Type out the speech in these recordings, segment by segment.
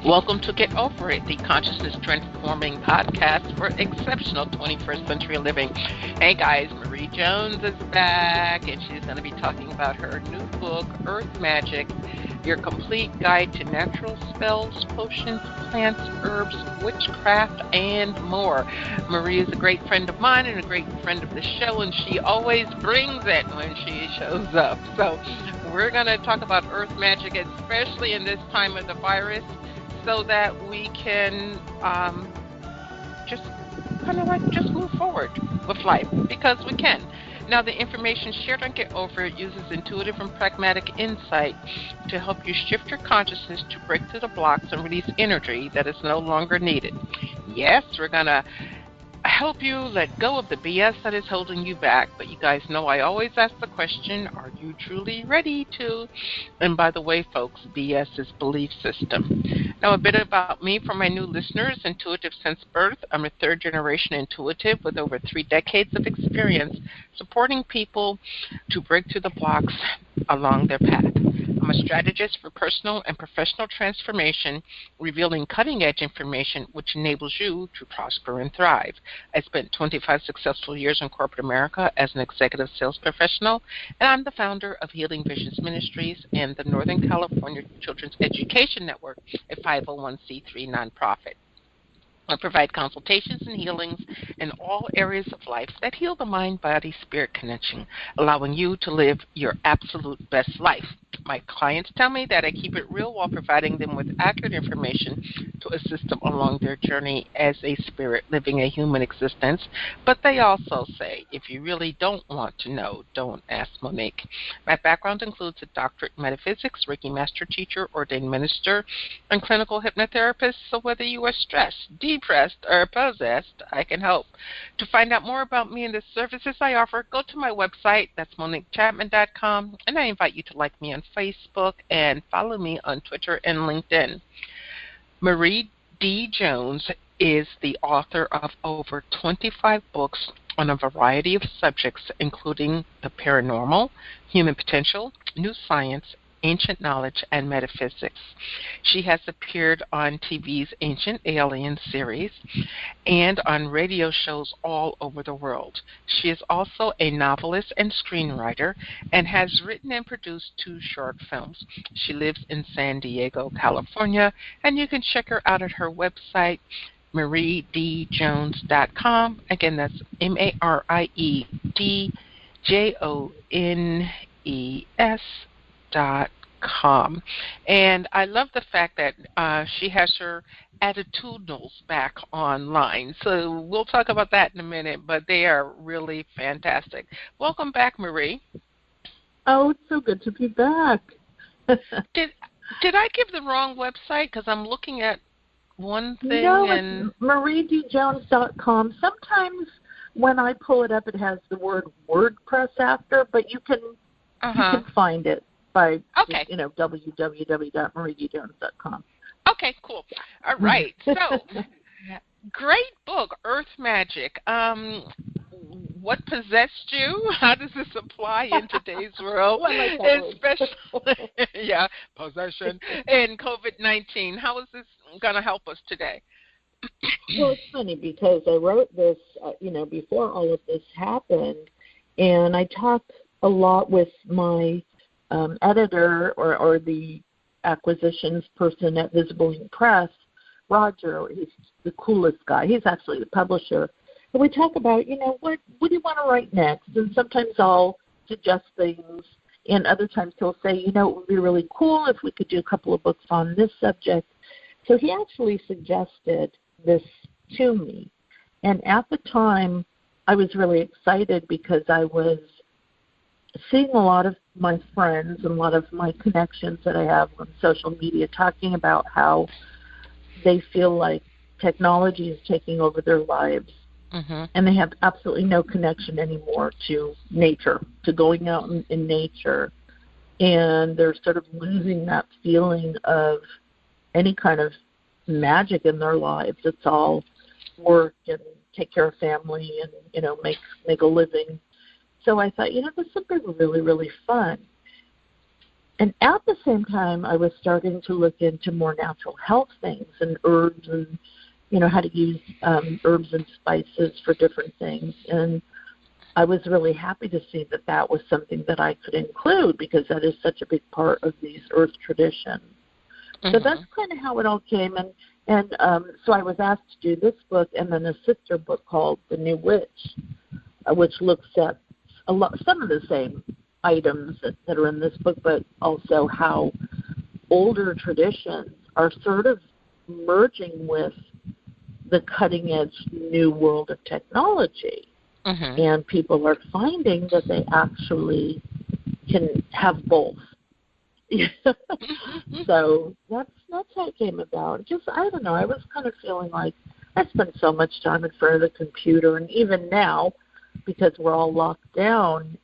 Welcome to Get Over It, the consciousness transforming podcast for exceptional 21st century living. Hey guys, Marie Jones is back, and she's going to be talking about her new book, Earth Magic, Your Complete Guide to Natural Spells, Potions, Plants, Herbs, Witchcraft, and More. Marie is a great friend of mine and a great friend of the show, and she always brings it when she shows up. So we're going to talk about Earth Magic, especially in this time of the virus, so that we can just move forward with life, because we can. Now, the information shared on Get Over It uses intuitive and pragmatic insight to help you shift your consciousness to break through the blocks and release energy that is no longer needed. Yes, we're going to help you let go of the BS that is holding you back. But you guys know I always ask the question, are you truly ready to? And by the way, folks, BS is belief system. Now, a bit about me for my new listeners. Intuitive since birth. I'm a third-generation intuitive with over 3 decades of experience supporting people to break through the blocks along their path. I'm a strategist for personal and professional transformation, revealing cutting-edge information which enables you to prosper and thrive. I spent 25 successful years in corporate America as an executive sales professional, and I'm the founder of Healing Visions Ministries and the Northern California Children's Education Network, a 501c3 nonprofit. I provide consultations and healings in all areas of life that heal the mind-body-spirit connection, allowing you to live your absolute best life. My clients tell me that I keep it real while providing them with accurate information to assist them along their journey as a spirit living a human existence. But they also say, if you really don't want to know, don't ask Monique. My background includes a doctorate in metaphysics, Reiki master teacher, ordained minister, and clinical hypnotherapist. So whether you are stressed, depressed, or possessed, I can help. To find out more about me and the services I offer, go to my website. That's MoniqueChapman.com, and I invite you to like me on Facebook and follow me on Twitter and LinkedIn. Marie D. Jones is the author of over 25 books on a variety of subjects, including the paranormal, human potential, new science, ancient knowledge, and metaphysics. She has appeared on TV's Ancient Alien series and on radio shows all over the world. She is also a novelist and screenwriter and has written and produced 2 short films. She lives in San Diego, California, and you can check her out at her website, MarieDJones.com. Again, that's MarieDJones.com. And I love the fact that she has her attitudinals back online. So we'll talk about that in a minute, but they are really fantastic. Welcome back, Marie. Oh, it's so good to be back. Did I give the wrong website? Because I'm looking at one thing. No, and it's MarieDJones.com. Sometimes when I pull it up, it has the word WordPress after, but you can find it by www.mariedjones.com. Okay, cool. All right. So, great book, Earth Magic. What possessed you? How does this apply in today's world? Especially, possession and COVID-19. How is this going to help us today? Well, it's funny because I wrote this, before all of this happened, and I talked a lot with my editor or the acquisitions person at Visible Ink Press, Roger. He's the coolest guy. He's actually the publisher. And we talk about, what do you want to write next? And sometimes I'll suggest things, and other times he'll say, it would be really cool if we could do a couple of books on this subject. So he actually suggested this to me. And at the time, I was really excited because I was seeing a lot of my friends and a lot of my connections that I have on social media talking about how they feel like technology is taking over their lives, and they have absolutely no connection anymore to nature, to going out in nature, and they're sort of losing that feeling of any kind of magic in their lives. It's all work and take care of family and, make a living. So I thought, this would be really, really fun. And at the same time, I was starting to look into more natural health things and herbs and, how to use herbs and spices for different things. And I was really happy to see that that was something that I could include because that is such a big part of these earth traditions. So that's kind of how it all came. And so I was asked to do this book and then a sister book called The New Witch, which looks at some of the same items that are in this book, but also how older traditions are sort of merging with the cutting-edge new world of technology. And people are finding that they actually can have both. So that's how it came about. Just, I don't know, I was kind of feeling like I spent so much time in front of the computer, and even now, because we're all locked down,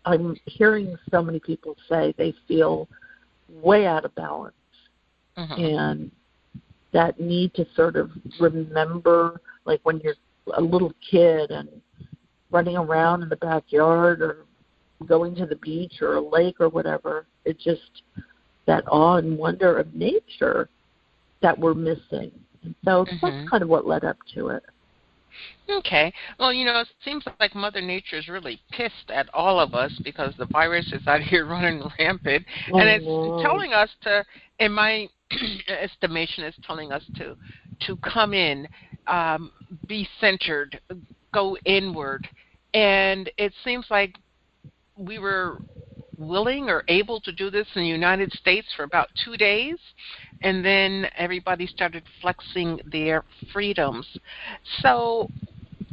I'm hearing so many people say they feel way out of balance. And that need to sort of remember, like when you're a little kid and running around in the backyard or going to the beach or a lake or whatever, it's just that awe and wonder of nature that we're missing. And so that's kind of what led up to it. Okay. Well, it seems like Mother Nature is really pissed at all of us because the virus is out here running rampant. And it's telling us to, in my estimation, it's telling us to come in, be centered, go inward. And it seems like we were willing or able to do this in the United States for about 2 days, and then everybody started flexing their freedoms. So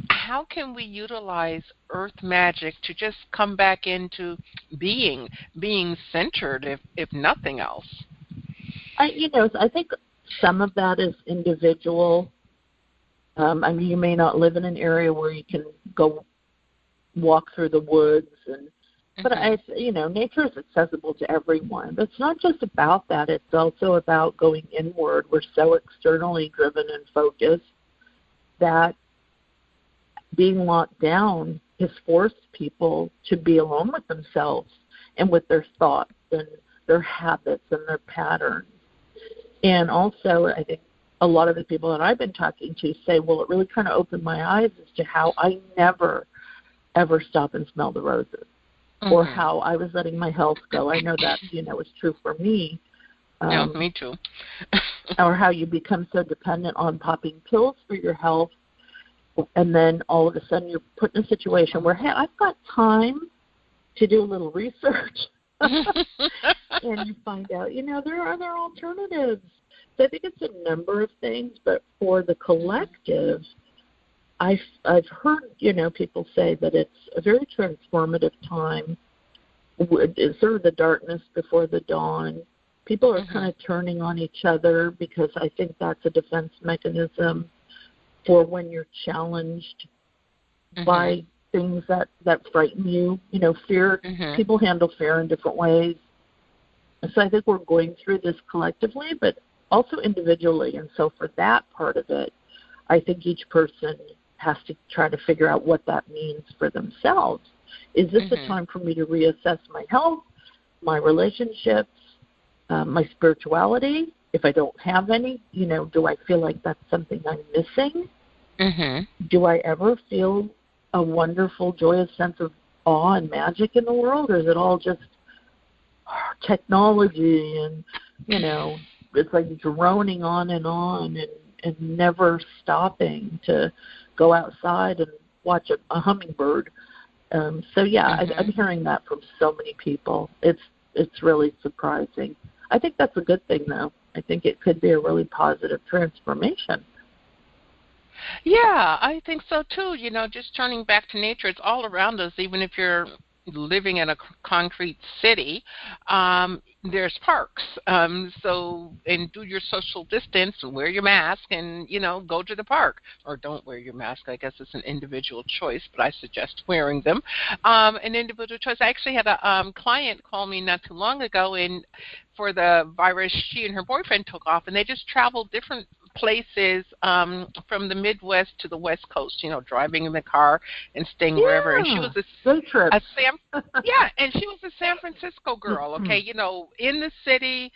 how can we utilize earth magic to just come back into being centered, if nothing else? I think some of that is individual. You may not live in an area where you can go walk through the woods, but nature is accessible to everyone. But it's not just about that. It's also about going inward. We're so externally driven and focused that being locked down has forced people to be alone with themselves and with their thoughts and their habits and their patterns. And also, I think a lot of the people that I've been talking to say, well, it really kind of opened my eyes as to how I never, ever stop and smell the roses, or how I was letting my health go. I know that, is true for me. Yeah, me too. Or how you become so dependent on popping pills for your health, and then all of a sudden you're put in a situation where, hey, I've got time to do a little research. And you find out, there are other alternatives. So I think it's a number of things, but for the collective, I've heard, people say that it's a very transformative time. It's sort of the darkness before the dawn. People are kind of turning on each other because I think that's a defense mechanism for when you're challenged by things that frighten you. Fear, people handle fear in different ways. So I think we're going through this collectively, but also individually. And so for that part of it, I think each person has to try to figure out what that means for themselves. Is this a time for me to reassess my health, my relationships, my spirituality? If I don't have any, do I feel like that's something I'm missing? Do I ever feel a wonderful, joyous sense of awe and magic in the world, or is it all just technology and, it's like droning on and never stopping to go outside and watch a hummingbird? I'm hearing that from so many people. It's really surprising. I think that's a good thing, though. I think it could be a really positive transformation. Yeah, I think so too. Just turning back to nature, it's all around us. Even if you're living in a concrete city, there's parks. And do your social distance and wear your mask and, go to the park. Or don't wear your mask. I guess it's an individual choice, but I suggest wearing them. An individual choice. I actually had a client call me not too long ago, and for the virus, she and her boyfriend took off, and they just traveled different places from the Midwest to the West Coast, driving in the car and staying wherever. And she was and she was a San Francisco girl, okay, in the city,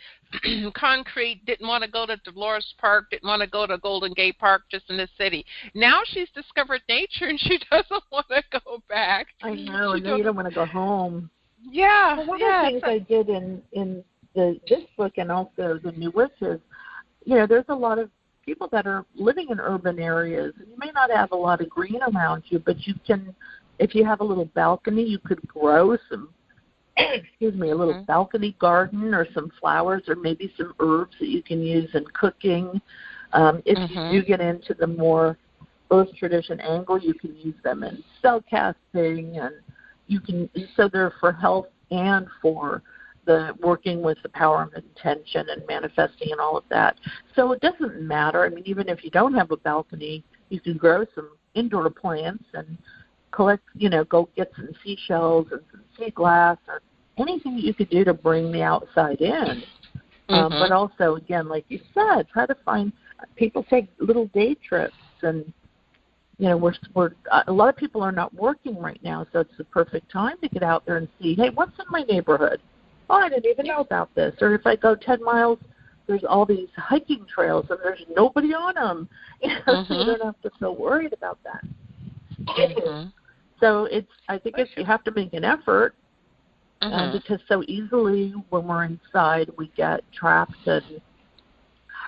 concrete, didn't want to go to Dolores Park, didn't want to go to Golden Gate Park, just in the city. Now she's discovered nature and she doesn't want to go back. I know, and you don't want to go home. Yeah. Well, one of the things I did in this book and also The New Witches, there's a lot of people that are living in urban areas. You may not have a lot of green around you, but you can, if you have a little balcony, you could grow some, a little balcony garden or some flowers or maybe some herbs that you can use in cooking. If you do get into the more earth tradition angle, you can use them in spell casting, and so they're for health and for the working with the power of intention and manifesting and all of that. So it doesn't matter. I mean, even if you don't have a balcony, you can grow some indoor plants and collect, go get some seashells and some sea glass or anything that you could do to bring the outside in. But also, again, like you said, try to find, people take little day trips, and we're a lot of people are not working right now, so it's the perfect time to get out there and see, hey, what's in my neighborhood? Oh, I didn't even know about this. Or if I go 10 miles, there's all these hiking trails, and there's nobody on them. So you don't have to feel worried about that. So I think you have to make an effort, because so easily when we're inside, we get trapped, and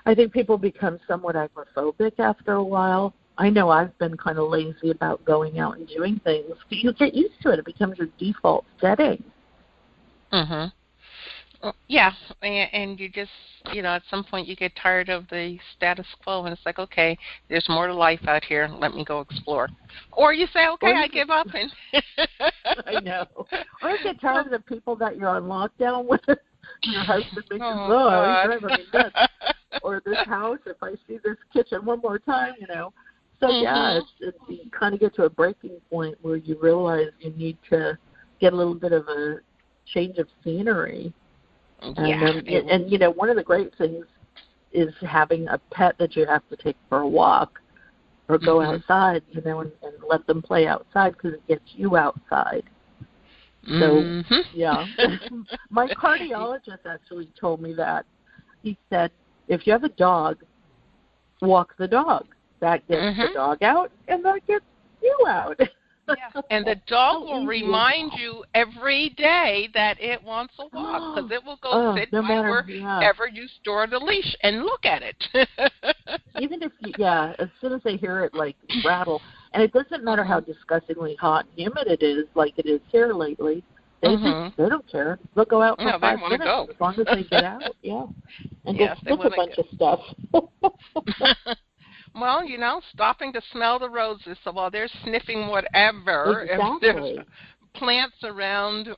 I think people become somewhat agoraphobic after a while. I know I've been kind of lazy about going out and doing things, but you get used to it. It becomes your default setting. Yeah, and you just, at some point you get tired of the status quo, and it's like, okay, there's more to life out here. Let me go explore. Or you say, okay, I give up. And I know. Or you get tired of the people that you're on lockdown with. Your husband makes you, driving me nuts. Or this house, if I see this kitchen one more time, So, you kind of get to a breaking point where you realize you need to get a little bit of a change of scenery. And one of the great things is having a pet that you have to take for a walk or go outside, and let them play outside, because it gets you outside. So, my cardiologist actually told me that. He said, if you have a dog, walk the dog. That gets the dog out, and that gets you out. And the dog will remind you every day that it wants a walk, because it will go sit by wherever you store the leash and look at it. Even if as soon as they hear it like rattle, and it doesn't matter how disgustingly hot and humid it is, like it is here lately. They don't care. They'll go out for 5 minutes as long as they get out. And go sniff a bunch of stuff. Well, stopping to smell the roses. So while they're sniffing whatever, if there's plants around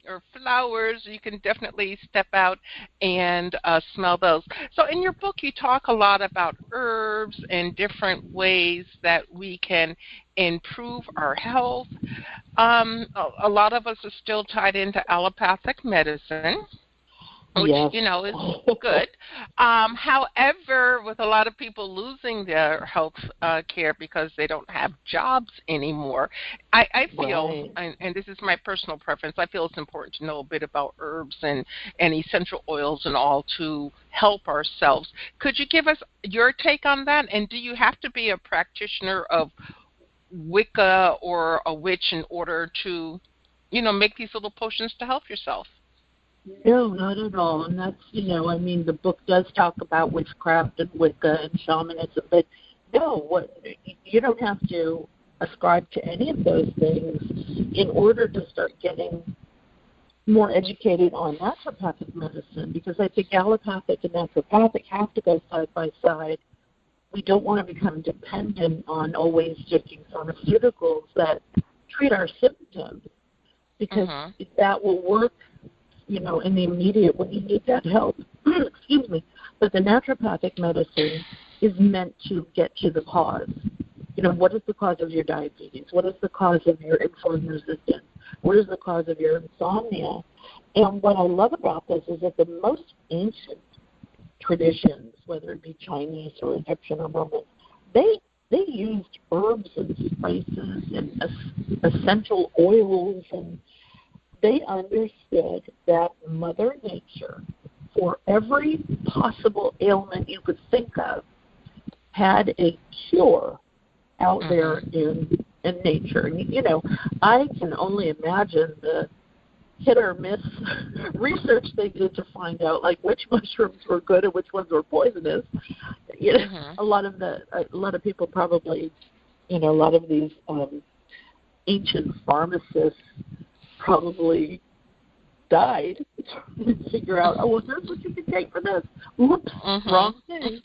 or flowers, you can definitely step out and smell those. So in your book, you talk a lot about herbs and different ways that we can improve our health. A lot of us are still tied into allopathic medicine, which, is good. However, with a lot of people losing their health care because they don't have jobs anymore, I feel, and this is my personal preference, I feel it's important to know a bit about herbs and essential oils and all to help ourselves. Could you give us your take on that? And do you have to be a practitioner of Wicca or a witch in order to, make these little potions to help yourself? No, not at all. And that's, the book does talk about witchcraft and Wicca and shamanism, but no, you don't have to ascribe to any of those things in order to start getting more educated on naturopathic medicine, because I think allopathic and naturopathic have to go side by side. We don't want to become dependent on always taking pharmaceuticals that treat our symptoms, because that will work in the immediate when you need that help. Excuse me. But the naturopathic medicine is meant to get to the cause. What is the cause of your diabetes? What is the cause of your insulin resistance? What is the cause of your insomnia? And what I love about this is that the most ancient traditions, whether it be Chinese or Egyptian or Roman, they used herbs and spices and essential oils, and they understood that Mother Nature, for every possible ailment you could think of, had a cure out there in nature. And, I can only imagine the hit or miss research they did to find out, like, which mushrooms were good and which ones were poisonous. A lot of people probably, a lot of these ancient pharmacists probably died to figure out, oh, well, here's what you can take for this. Whoops, wrong thing.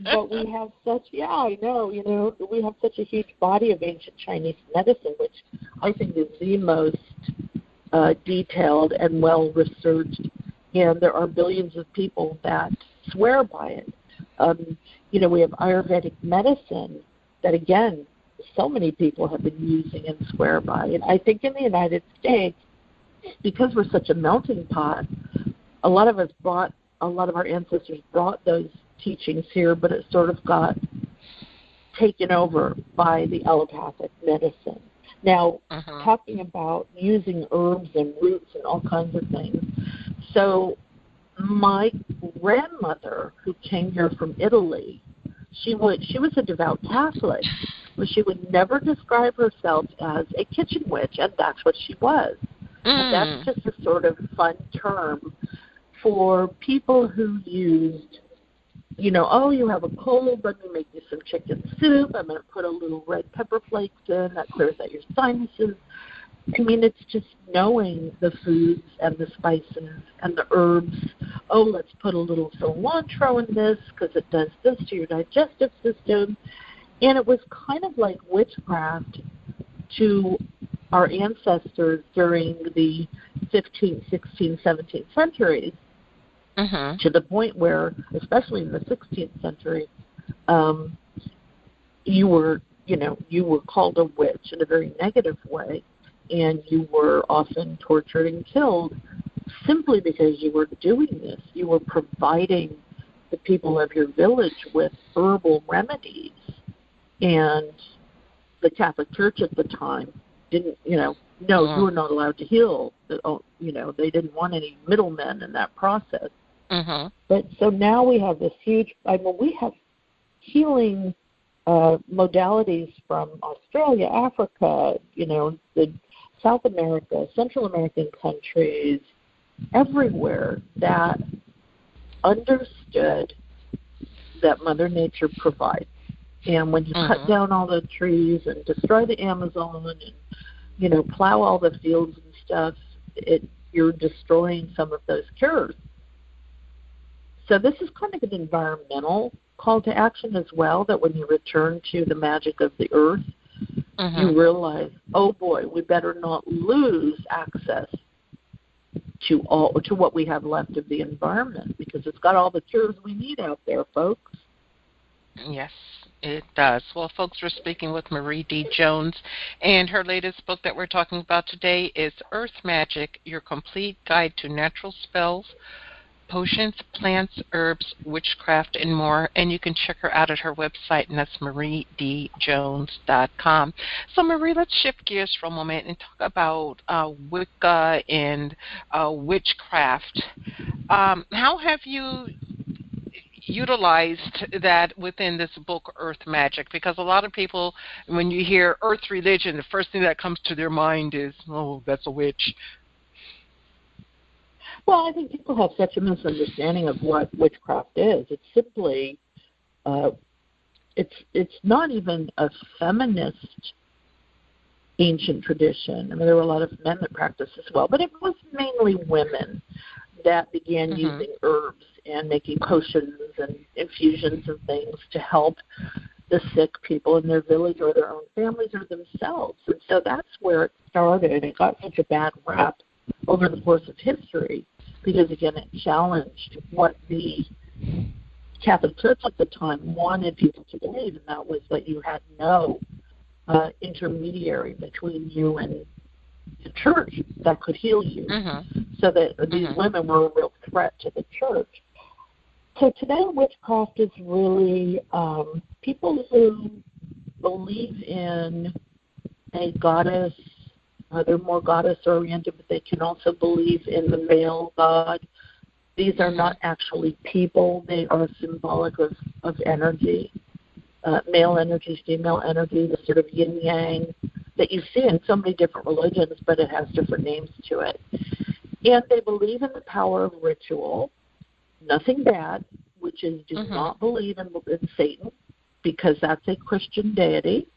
But we have such, we have such a huge body of ancient Chinese medicine, which I think is the most detailed and well-researched, and there are billions of people that swear by it. We have Ayurvedic medicine that, again, so many people have been using and swear by. And I think in the United States, because we're such a melting pot, a lot of our ancestors brought those teachings here, but it sort of got taken over by the allopathic medicine. Now, talking about using herbs and roots and all kinds of things. So my grandmother, who came here from Italy, she was a devout Catholic, but she would never describe herself as a kitchen witch, and that's what she was. And that's just a sort of fun term for people who used, you have a cold, let me make you some chicken soup. I'm going to put a little red pepper flakes in. That clears out your sinuses. I mean, it's just knowing the foods and the spices and the herbs. Oh, let's put a little cilantro in this because it does this to your digestive system. And it was kind of like witchcraft to our ancestors during the 15th, 16th, 17th centuries, to the point where, especially in the 16th century, you were called a witch in a very negative way, and you were often tortured and killed simply because you were doing this. You were providing the people of your village with herbal remedies, and the Catholic Church at the time didn't, you were not allowed to heal. They didn't want any middlemen in that process. But so now we have this huge, we have healing modalities from Australia, Africa, the South America, Central American countries, everywhere that understood that Mother Nature provides. And when you cut down all the trees and destroy the Amazon and, plow all the fields and stuff, you're destroying some of those cures. So this is kind of an environmental call to action as well, that when you return to the magic of the earth, you realize, oh boy, we better not lose access to what we have left of the environment, because it's got all the cures we need out there, folks. Yes, it does. Well, folks, we're speaking with Marie D. Jones, and her latest book that we're talking about today is Earth Magic, Your Complete Guide to Natural Spells, Potions, Plants, Herbs, Witchcraft, and More. And you can check her out at her website, and that's MarieDJones.com. So, Marie, let's shift gears for a moment and talk about Wicca and witchcraft. How have you utilized that within this book, Earth Magic? Because a lot of people, when you hear earth religion, the first thing that comes to their mind is, oh, that's a witch. Well, I think people have such a misunderstanding of what witchcraft is. It's simply, it's not even a feminist ancient tradition. I mean, there were a lot of men that practiced as well, but it was mainly women that began using herbs and making potions and infusions and things to help the sick people in their village or their own families or themselves. And so that's where it started. It got such a bad rap over the course of history because, again, it challenged what the Catholic Church at the time wanted people to believe, and that was that you had no intermediary between you and the church that could heal you. So that these women were a real threat to the church. So today witchcraft is really people who believe in a goddess. They're more goddess-oriented, but they can also believe in the male god. These are not actually people. They are symbolic of energy, male energy, female energy, the sort of yin-yang that you see in so many different religions, but it has different names to it. And they believe in the power of ritual, nothing bad, which is do not believe in Satan, because that's a Christian deity.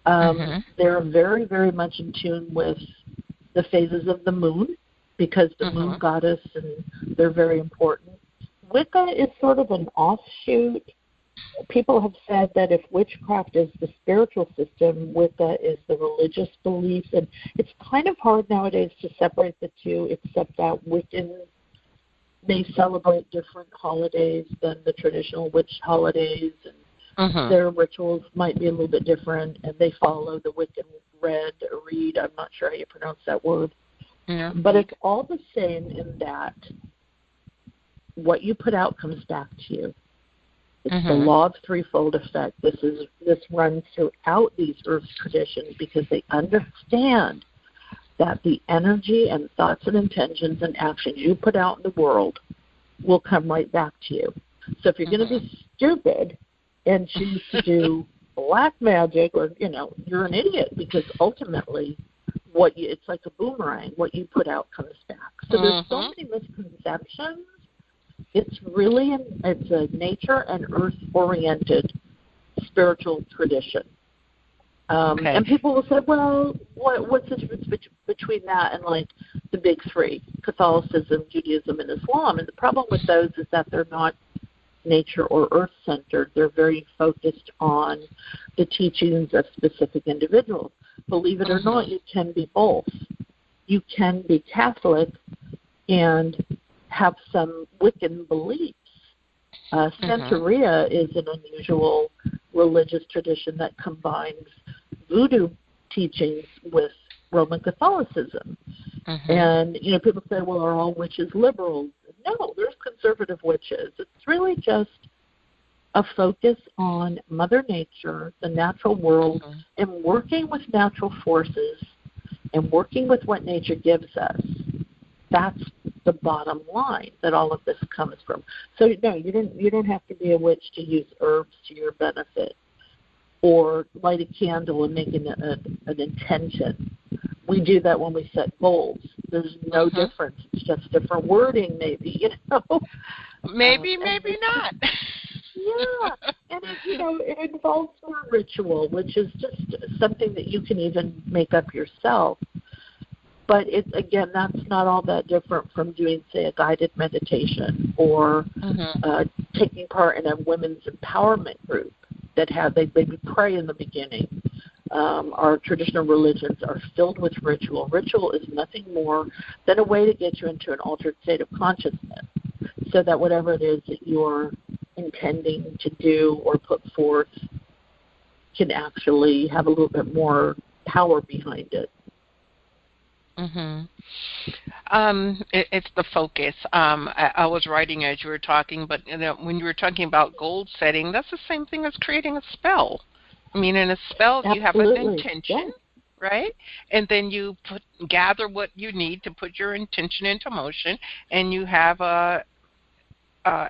They're very, very much in tune with the phases of the moon, because the moon goddess, and they're very important. Wicca is sort of an offshoot. People have said that if witchcraft is the spiritual system, Wicca is the religious belief. And it's kind of hard nowadays to separate the two, except that Wiccans may celebrate different holidays than the traditional witch holidays, and their rituals might be a little bit different, and they follow the Wiccan read. I'm not sure how you pronounce that word. Yeah. But it's all the same in that what you put out comes back to you. It's the law of threefold effect. This runs throughout these earth traditions because they understand that the energy and thoughts and intentions and actions you put out in the world will come right back to you. So if you're going to be stupid and choose to do black magic, or you're an idiot, because ultimately it's like a boomerang. What you put out comes back. So there's so many misconceptions. It's really it's a nature and earth-oriented spiritual tradition. And people will say, well, what's the difference between that and like the big three, Catholicism, Judaism, and Islam? And the problem with those is that they're not nature or earth-centered. They're very focused on the teachings of specific individuals. Believe it or not, you can be both. You can be Catholic and have some Wiccan beliefs. Santeria is an unusual religious tradition that combines voodoo teachings with Roman Catholicism. And, people say, well, are all witches liberals? No, there's conservative witches. It's really just a focus on Mother Nature, the natural world, and working with natural forces and working with what nature gives us. That's the bottom line that all of this comes from. So no, you don't have to be a witch to use herbs to your benefit, or light a candle and make an intention. We do that when we set goals. There's no difference. It's just different wording, maybe. Maybe not. Yeah, and it involves more ritual, which is just something that you can even make up yourself. But that's not all that different from doing, say, a guided meditation or taking part in a women's empowerment group that they pray in the beginning. Our traditional religions are filled with ritual. Ritual is nothing more than a way to get you into an altered state of consciousness, so that whatever it is that you're intending to do or put forth can actually have a little bit more power behind it. It's the focus. I was writing as you were talking, but when you were talking about goal setting, that's the same thing as creating a spell. I mean, in a spell, you have an intention, right? And then you gather what you need to put your intention into motion, and you have a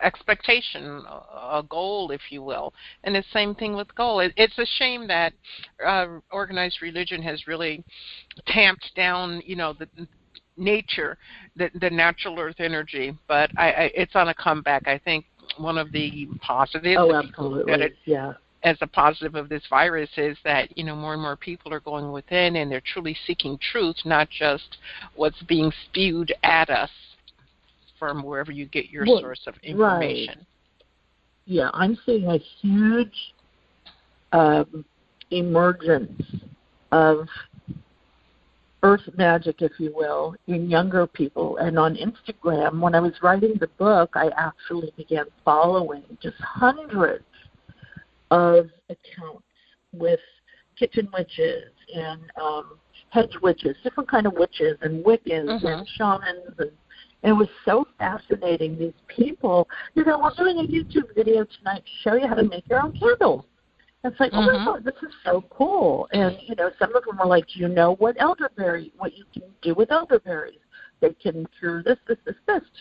expectation, a goal, if you will. And the same thing with goal. It's a shame that organized religion has really tamped down, the nature, the natural earth energy. But it's on a comeback. I think one of the positives, as a positive of this virus, is that more and more people are going within, and they're truly seeking truth, not just what's being spewed at us from wherever you get your source of information. Right. Yeah, I'm seeing a huge emergence of earth magic, if you will, in younger people. And on Instagram, when I was writing the book, I actually began following just hundreds of accounts with kitchen witches and hedge witches, different kind of witches and Wiccans and shamans And it was so fascinating. These people, we're doing a YouTube video tonight to show you how to make your own candles. And it's like, oh my God, this is so cool. And, some of them were like, do you know what you can do with elderberries? They can cure this.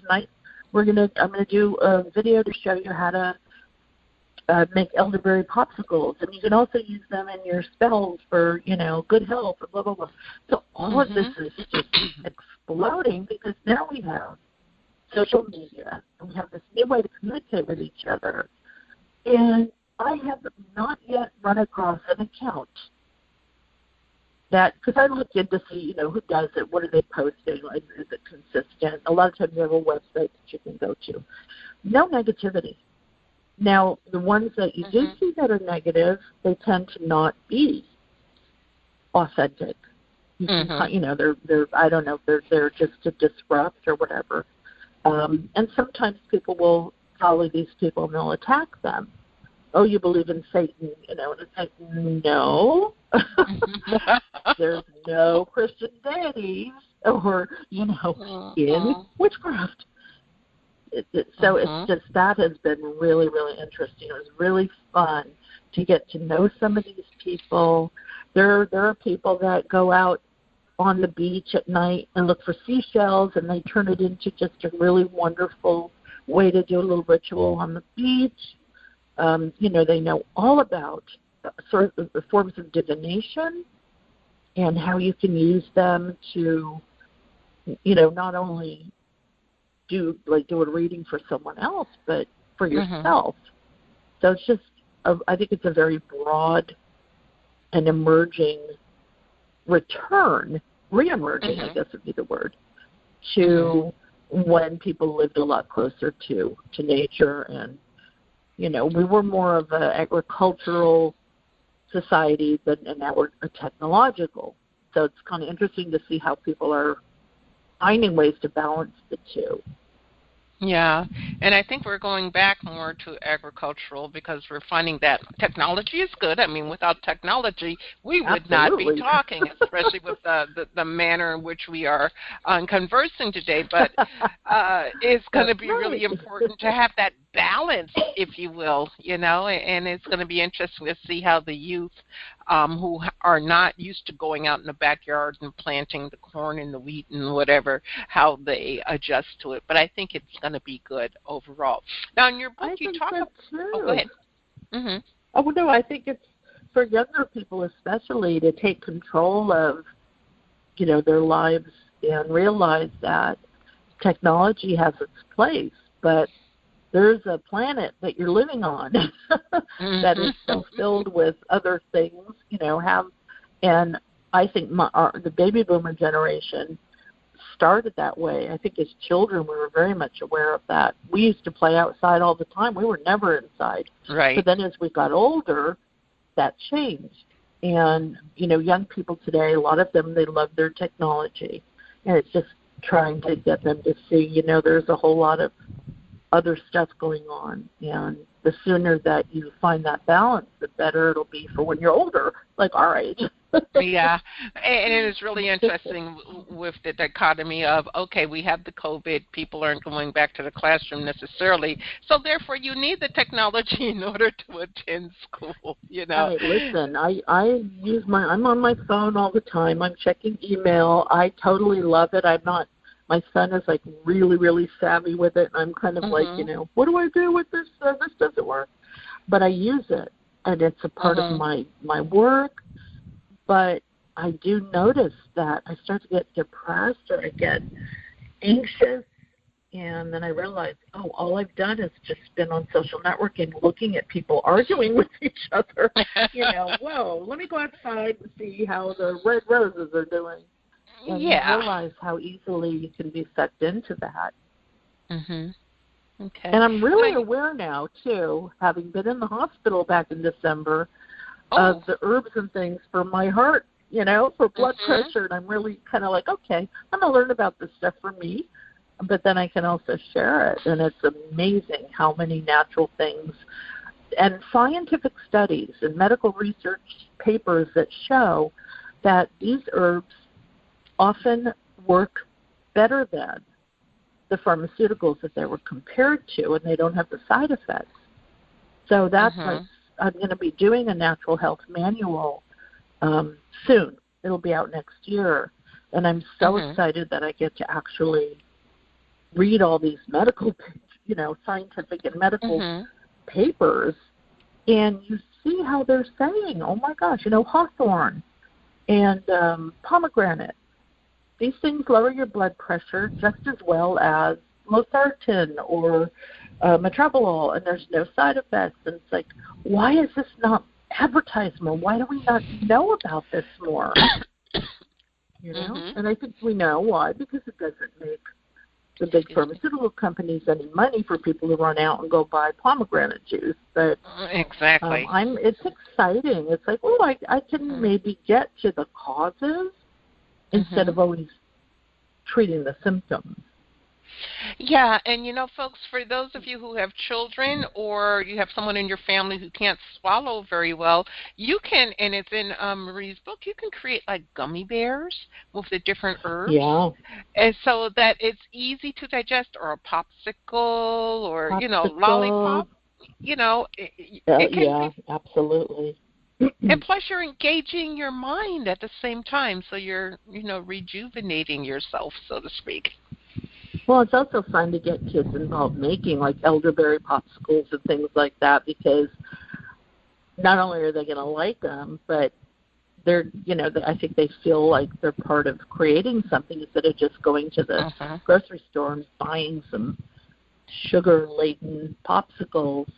Tonight, I'm gonna do a video to show you how to make elderberry popsicles, and you can also use them in your spells for, good health, and blah, blah, blah. So all of this is just exploding because now we have social media, and we have this new way to communicate with each other. And I have not yet run across an account that, because I look in to see, who does it, what are they posting, like, is it consistent? A lot of times you have a website that you can go to. No negativity. Now, the ones that you do see that are negative, they tend to not be authentic. You can, they're I don't know if they're there just to disrupt or whatever. And sometimes people will follow these people and they'll attack them. Oh, you believe in Satan, and it's like, no. There's no Christian deities or, in witchcraft. So it's just, that has been really, really interesting. It was really fun to get to know some of these people. There are people that go out on the beach at night and look for seashells, and they turn it into just a really wonderful way to do a little ritual on the beach. They know all about sort of the forms of divination and how you can use them to, not only do a reading for someone else, but for yourself. So it's just, I think it's a very broad and emerging re-emerging, I guess would be the word, to when people lived a lot closer to nature. And, we were more of an agricultural society and now we're a technological. So it's kind of interesting to see how people are finding ways to balance the two. Yeah, and I think we're going back more to agricultural because we're finding that technology is good. I mean, without technology, we would not be talking, especially with the manner in which we are conversing today. But it's going to be really important to have that balance, if you will, and it's going to be interesting to see how the youth who are not used to going out in the backyard and planting the corn and the wheat and whatever, how they adjust to it. But I think it's going to be good overall. Now, in your book, you talk about... Oh, go ahead. Oh, no, I think it's for younger people especially to take control of, their lives and realize that technology has its place, but there's a planet that you're living on that is so filled with other things, and I think the baby boomer generation started that way. I think as children we were very much aware of that. We used to play outside all the time. We were never inside. Right. But then as we got older, that changed. And, young people today, a lot of them, they love their technology. And it's just trying to get them to see, there's a whole lot of other stuff going on, and the sooner that you find that balance, the better it'll be for when you're older, like our age. Yeah, and it is really interesting with the dichotomy of, okay, we have the COVID, people aren't going back to the classroom necessarily, so therefore you need the technology in order to attend school, Hey, listen, I use I'm on my phone all the time. I'm checking email. I totally love it. My son is like really, really savvy with it, and I'm kind of like, what do I do with this? This doesn't work. But I use it, and it's a part of my work. But I do notice that I start to get depressed or I get anxious, and then I realize, all I've done is just been on social networking looking at people arguing with each other. Whoa, let me go outside and see how the red roses are doing. And you realize how easily you can be sucked into that. Okay. And I'm really aware now, too, having been in the hospital back in December, of the herbs and things for my heart, for blood pressure. And I'm really kind of like, okay, I'm going to learn about this stuff for me, but then I can also share it. And it's amazing how many natural things and scientific studies and medical research papers that show that these herbs often work better than the pharmaceuticals that they were compared to, and they don't have the side effects. So that's like, I'm going to be doing a natural health manual soon. It'll be out next year. And I'm so excited that I get to actually read all these medical, scientific and medical papers, and you see how they're saying, oh my gosh, hawthorn and pomegranate. These things lower your blood pressure just as well as losartan or metoprolol, and there's no side effects. And it's like, why is this not advertised more? Why do we not know about this more? And I think we know why, because it doesn't make the big pharmaceutical companies any money for people to run out and go buy pomegranate juice. But exactly, it's exciting. It's like, I can maybe get to the causes instead of always treating the symptoms. Yeah, and folks, for those of you who have children or you have someone in your family who can't swallow very well, you can, and it's in Marie's book, you can create like gummy bears with the different herbs. Yeah. And so that it's easy to digest, or a popsicle, or, lollipop. It can be, absolutely. And plus you're engaging your mind at the same time, so you're, rejuvenating yourself, so to speak. Well, it's also fun to get kids involved making like elderberry popsicles and things like that, because not only are they going to like them, but they're, I think they feel like they're part of creating something instead of just going to the grocery store and buying some sugar-laden popsicles.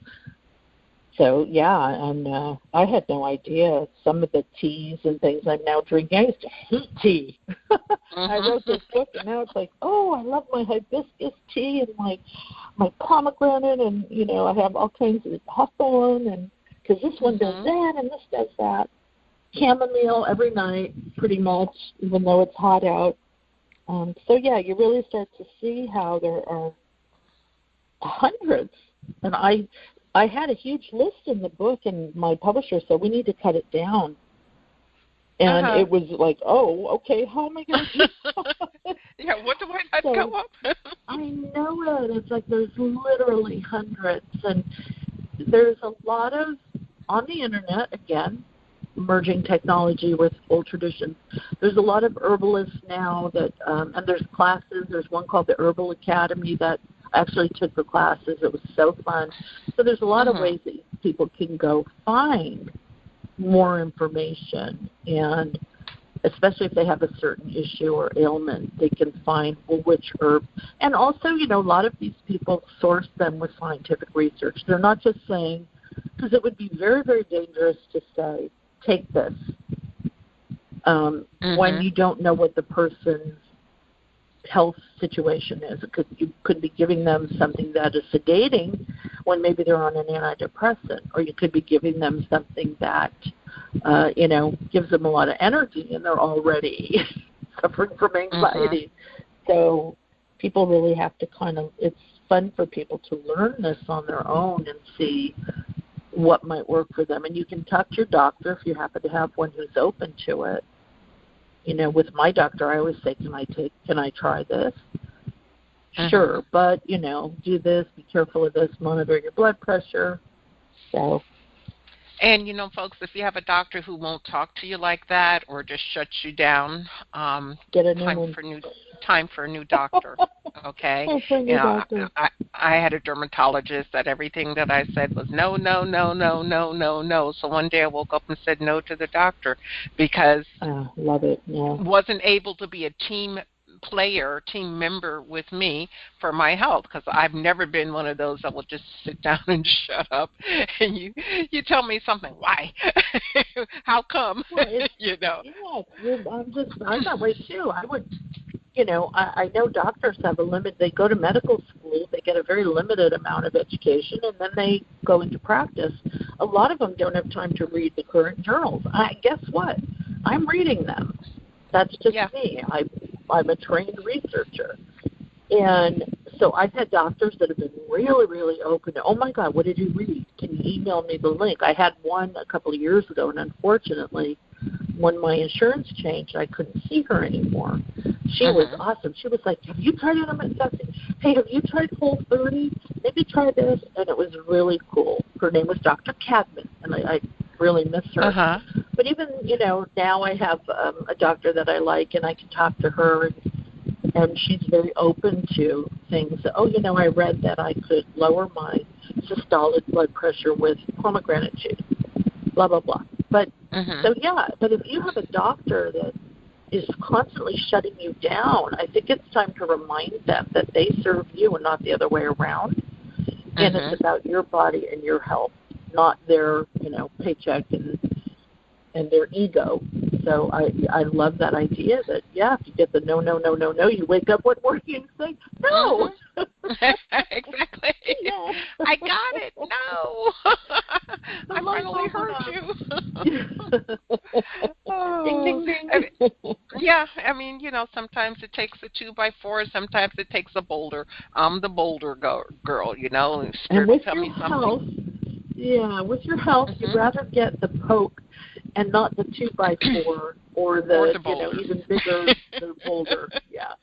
So, and I had no idea some of the teas and things I'm now drinking. I used to hate tea. I wrote this book, and now it's like, I love my hibiscus tea and my pomegranate, and, I have all kinds of hawthorn, and because this one does that and this does that. Chamomile every night, pretty much, even though it's hot out. You really start to see how there are hundreds. And I had a huge list in the book, and my publisher said, we need to cut it down. And it was like, okay, how am I going to do that? Yeah, what do I have to go up? I know it. It's like there's literally hundreds. And there's a lot of, on the internet, again, merging technology with old traditions. There's a lot of herbalists now that, and there's classes. There's one called the Herbal Academy that I actually took the classes. It was so fun. So there's a lot of ways that people can go find more information, and especially if they have a certain issue or ailment, they can find which herb. And also, a lot of these people source them with scientific research. They're not just saying, because it would be very, very dangerous to say, take this, when you don't know what the person's health situation is. You could be giving them something that is sedating when maybe they're on an antidepressant, or you could be giving them something that, gives them a lot of energy and they're already suffering from anxiety. So people really have to it's fun for people to learn this on their own and see what might work for them. And you can talk to your doctor if you happen to have one who's open to it. With my doctor, I always say, can I try this? Sure, but, do this, be careful of this, monitor your blood pressure. So. And, folks, if you have a doctor who won't talk to you like that or just shuts you down, get a new one. Time for a new doctor, okay? I had a dermatologist that everything that I said was no, no, no, no, no, no, no. So one day I woke up and said no to the doctor because love it. Yeah. Wasn't able to be a team member with me for my health, because I've never been one of those that will just sit down and shut up and you tell me something. Why? How come? Well, I'm that way too. I would, I know doctors have a limit. They go to medical school, they get a very limited amount of education, and then they go into practice. A lot of them don't have time to read the current journals. Guess what? I'm reading them. That's just me. I'm a trained researcher. And so I've had doctors that have been really, really open to, oh, my God, what did you read? Can you email me the link? I had one a couple of years ago, and unfortunately, when my insurance changed, I couldn't see her anymore. She was awesome. She was like, have you tried intermittent fasting? hey, have you tried Whole30? Maybe try this. And it was really cool. Her name was Dr. Cadman, and I really miss her. Uh-huh. But even, now I have a doctor that I like, and I can talk to her, and she's very open to things. I read that I could lower my systolic blood pressure with pomegranate juice, blah, blah, blah. But, but if you have a doctor that is constantly shutting you down, I think it's time to remind them that they serve you and not the other way around. And it's about your body and your health, not their, paycheck and their ego. So I love that idea that, if you get the no, you wake up one morning and say, no. Exactly. Yeah. I got it. No. I finally heard you. Ding, ding, ding. Yeah, sometimes it takes a 2x4, sometimes it takes a boulder. I'm the boulder girl, And with tell your me something. health, with your health, you'd rather get the poke and not the 2x4 or the even bigger the boulder. Yeah.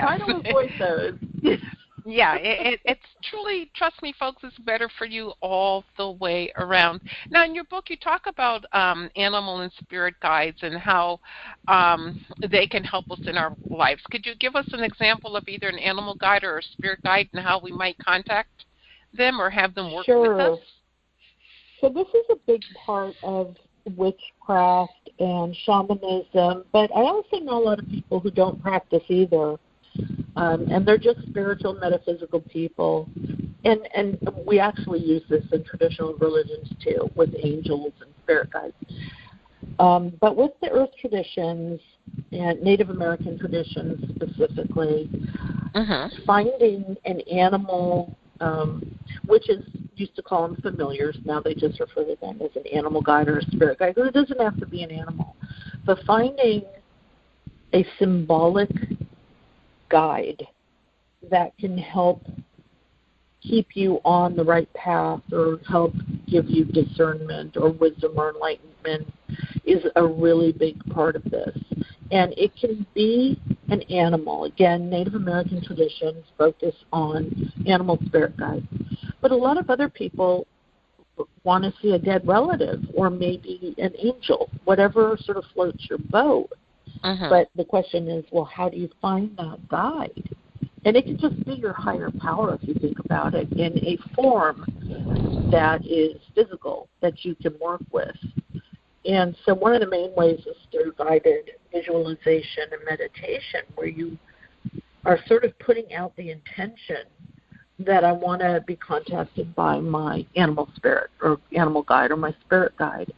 Try to avoid those. Yeah, it's truly, trust me, folks, it's better for you all the way around. Now, in your book, you talk about animal and spirit guides and how they can help us in our lives. Could you give us an example of either an animal guide or a spirit guide and how we might contact them or have them work with us? So this is a big part of witchcraft and shamanism, but I also know a lot of people who don't practice either. And they're just spiritual, metaphysical people. And we actually use this in traditional religions too, with angels and spirit guides. But with the earth traditions and Native American traditions specifically, finding an animal, witches used to call them familiars. Now they just refer to them as an animal guide or a spirit guide. It doesn't have to be an animal. But finding a symbolic guide that can help keep you on the right path or help give you discernment or wisdom or enlightenment is a really big part of this. And it can be an animal. Again, Native American traditions focus on animal spirit guides. But a lot of other people want to see a dead relative or maybe an angel, whatever sort of floats your boat. But the question is, well, how do you find that guide? And it can just be your higher power, if you think about it, in a form that is physical, that you can work with. And so one of the main ways is through guided visualization and meditation, where you are sort of putting out the intention that I want to be contacted by my animal spirit or animal guide or my spirit guide.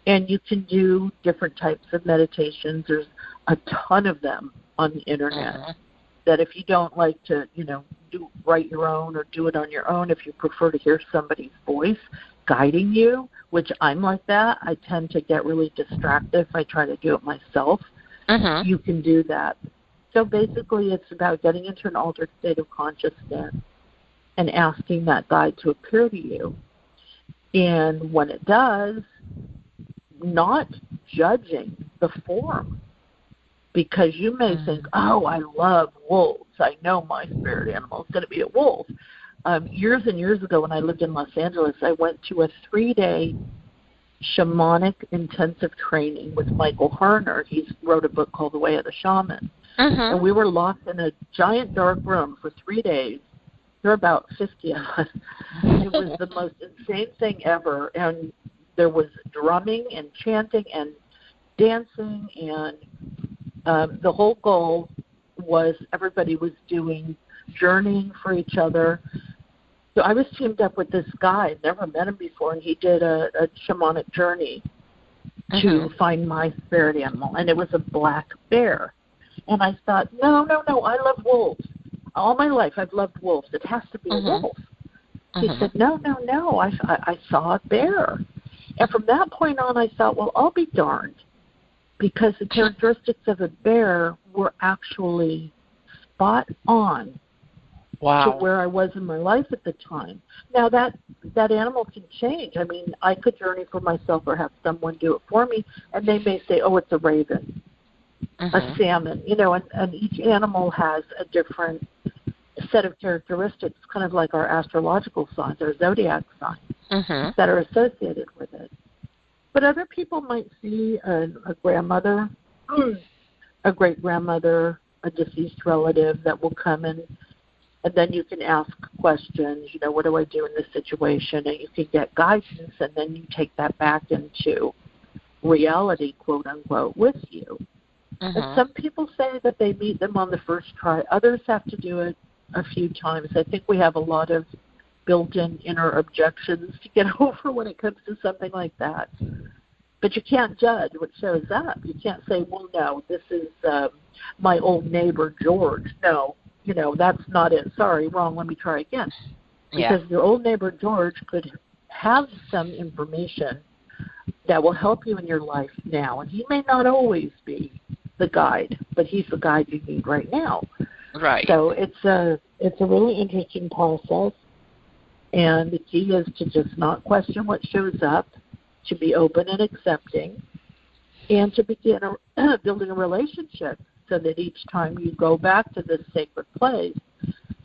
And you can do different types of meditations. There's a ton of them on the internet that if you don't like to, write your own or do it on your own, if you prefer to hear somebody's voice guiding you, which I'm like that, I tend to get really distracted if I try to do it myself. You can do that. So basically it's about getting into an altered state of consciousness and asking that guide to appear to you. And when it does, not judging the form, because you may think, oh, I love wolves. I know my spirit animal is going to be a wolf. Years and years ago when I lived in Los Angeles, I went to a 3-day shamanic intensive training with Michael Harner. He wrote a book called The Way of the Shaman. And we were locked in a giant dark room for 3 days. There were about 50 of us. It was the most insane thing ever. And there was drumming and chanting and dancing, and the whole goal was everybody was doing journeying for each other. So I was teamed up with this guy. I'd never met him before, and he did a shamanic journey to find my spirit animal, and it was a black bear. And I thought, no, I love wolves. All my life I've loved wolves. It has to be a wolf. He said, no, I saw a bear. And from that point on, I thought, well, I'll be darned, because the characteristics of a bear were actually spot on to where I was in my life at the time. Now, that animal can change. I mean, I could journey for myself or have someone do it for me, and they may say, oh, it's a raven, a salmon, and each animal has a different set of characteristics, kind of like our astrological signs, our zodiac signs, that are associated with it. But other people might see a grandmother, a great-grandmother, a deceased relative that will come in, and then you can ask questions, you know, what do I do in this situation? And you can get guidance, and then you take that back into reality, quote-unquote, with you. And some people say that they meet them on the first try. Others have to do it a few times. I think we have a lot of built-in inner objections to get over when it comes to something like that. But you can't judge what shows up. You can't say, well, no, this is my old neighbor George. No, you know, that's not it. Sorry, wrong, let me try again. Because your old neighbor George could have some information that will help you in your life now. And he may not always be the guide, but he's the guide you need right now. Right. So it's a really interesting process. And the key is to just not question what shows up, to be open and accepting, and to begin building a relationship so that each time you go back to this sacred place,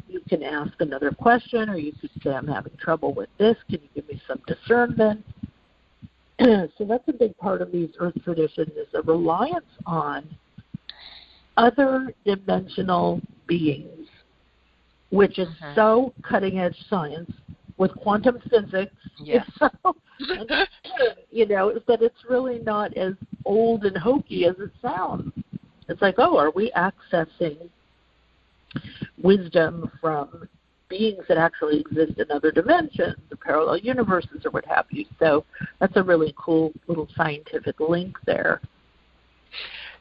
you can ask another question, or you could say, I'm having trouble with this. Can you give me some discernment? So that's a big part of these earth traditions, is a reliance on other dimensional beings, which is so cutting-edge science with quantum physics. Yes. And, you know, that it's really not as old and hokey as it sounds. It's like, oh, are we accessing wisdom from beings that actually exist in other dimensions, or parallel universes, or what have you? So that's a really cool little scientific link there.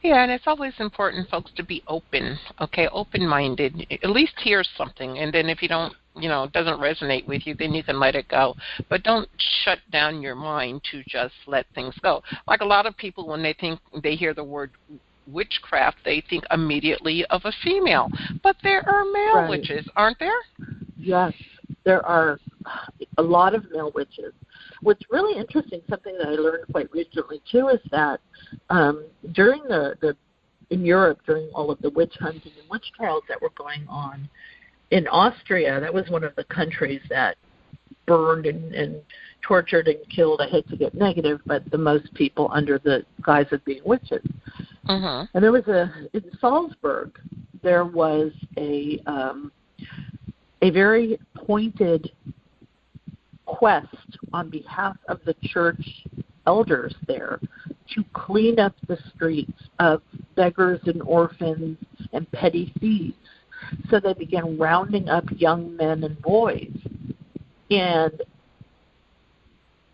Yeah, and it's always important, folks, to be open, okay, open-minded. At least hear something, and then if you don't, you know, it doesn't resonate with you, then you can let it go. But don't shut down your mind to just let things go. Like a lot of people, when they hear the word witchcraft, they think immediately of a female. But there are male witches, aren't there? Yes, there are a lot of male witches. What's really interesting, something that I learned quite recently too, is that during in Europe, during all of the witch hunting and witch trials that were going on in Austria, that was one of the countries that burned and tortured and killed, I hate to get negative, but the most people under the guise of being witches. And there was in Salzburg, there was a very pointed quest on behalf of the church elders there to clean up the streets of beggars and orphans and petty thieves. So they began rounding up young men and boys and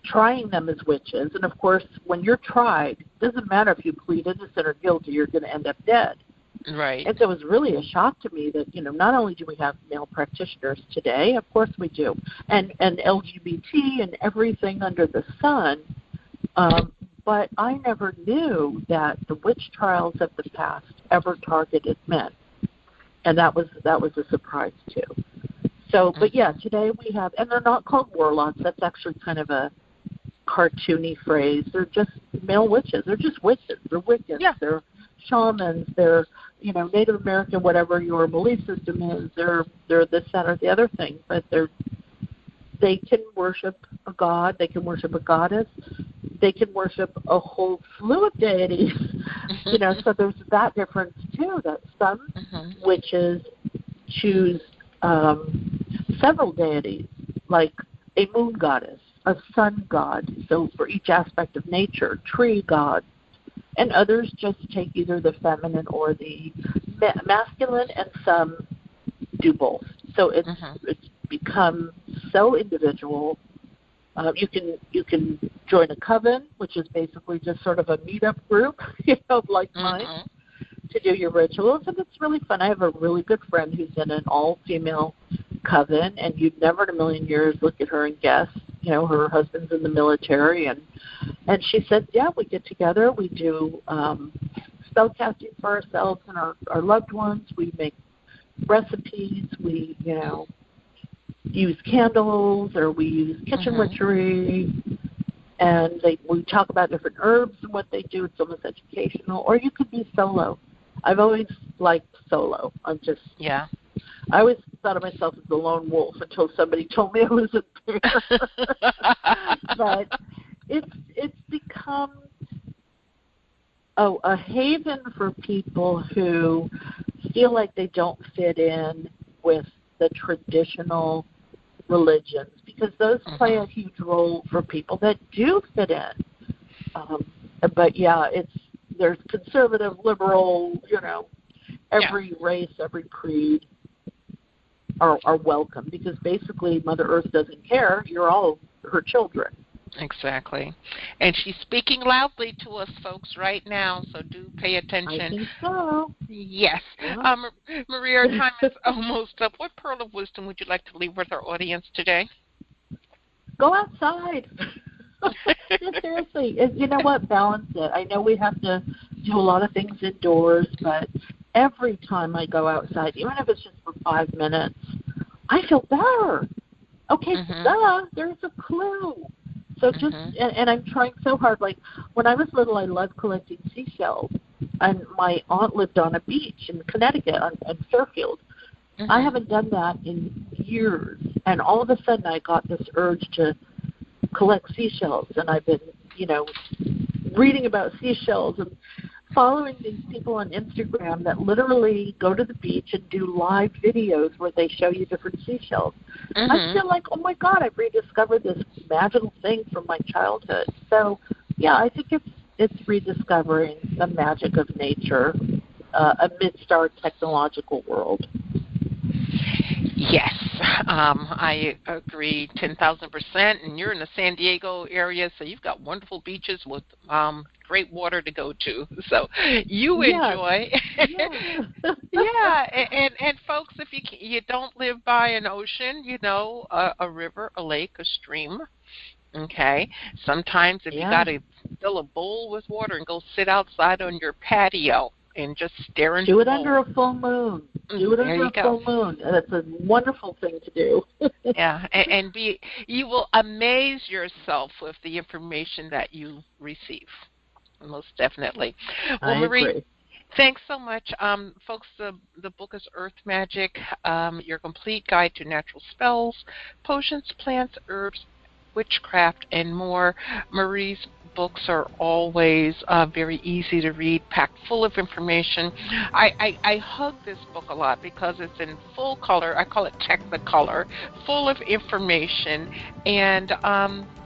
trying them as witches. And, of course, when you're tried, it doesn't matter if you plead innocent or guilty, you're going to end up dead. Right. And so it was really a shock to me that, you know, not only do we have male practitioners today, of course we do, and LGBT and everything under the sun, but I never knew that the witch trials of the past ever targeted men. And that was a surprise too. So, but yeah, today we have, and they're not called warlocks. That's actually kind of a cartoony phrase. They're just male witches. They're just witches. They're Wiccans. Yeah. They're shamans. They're, you know, Native American, whatever your belief system is. They're this, that, or the other thing. But they can worship a god. They can worship a goddess. They can worship a whole slew of deities. You know, so there's that difference too. That some witches choose several deities, like a moon goddess, a sun god, so for each aspect of nature, tree gods, and others just take either the feminine or the masculine, and some do both. So it's become so individual. You can join a coven, which is basically just sort of a meetup group, you know, like mine, to do your rituals, and it's really fun. I have a really good friend who's in an all-female coven, and you'd never in a million years look at her and guess, you know, her husband's in the military, and she said, yeah, we get together, we do spell casting for ourselves and our loved ones, we make recipes, we, you know, use candles, or we use kitchen witchery, and we talk about different herbs and what they do. It's almost educational. Or you could be solo. I've always liked solo. I thought of myself as the lone wolf until somebody told me I was a bear. But it's become a haven for people who feel like they don't fit in with the traditional religions, because those play a huge role for people that do fit in. But yeah, there's conservative, liberal, every race, every creed are welcome, because basically Mother Earth doesn't care. You're all her children. Exactly. And she's speaking loudly to us, folks, right now, so do pay attention. I think so. Yes. Yeah. Marie, our time is almost up. What pearl of wisdom would you like to leave with our audience today? Go outside. Seriously. You know what? Balance it. I know we have to do a lot of things indoors, but every time I go outside, even if it's just for 5 minutes, I feel better. Okay, there's a clue. So just, and I'm trying so hard. Like, when I was little, I loved collecting seashells. And my aunt lived on a beach in Connecticut on Fairfield. I haven't done that in years. And all of a sudden, I got this urge to collect seashells. And I've been, reading about seashells and following these people on Instagram that literally go to the beach and do live videos where they show you different seashells. I feel like, oh my God, I've rediscovered this magical thing from my childhood. So, yeah, I think it's rediscovering the magic of nature amidst our technological world. Yes, I agree 10,000%. And you're in the San Diego area, so you've got wonderful beaches with great water to go to. So you enjoy. Yeah, and folks, if you don't live by an ocean, a river, a lake, a stream. Okay. Sometimes if you got to fill a bowl with water and go sit outside on your patio and just stare into do it under a full moon. Do it under a full moon. That's a wonderful thing to do. Yeah, and you will amaze yourself with the information that you receive. Most definitely. Well, Marie, agree. Thanks so much. Folks, the book is Earth Magic, your complete guide to natural spells, potions, plants, herbs, witchcraft, and more. Marie's books are always very easy to read, packed full of information. I hug this book a lot because it's in full color. I call it Technicolor, full of information. And,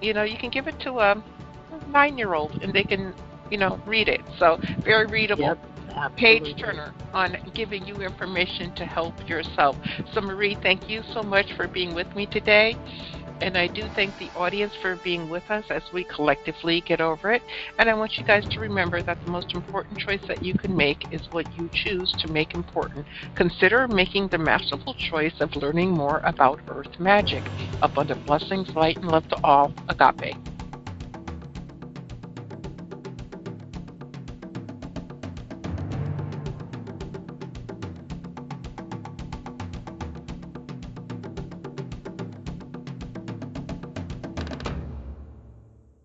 you can give it to a 9-year-old and they can, read it. So very readable. Yep. Absolutely. Page turner on giving you information to help yourself. So Marie, thank you so much for being with me today. And I do thank the audience for being with us as we collectively get over it. And I want you guys to remember that the most important choice that you can make is what you choose to make important. Consider making the masterful choice of learning more about Earth magic. Abundant blessings, light, and love to all. Agape.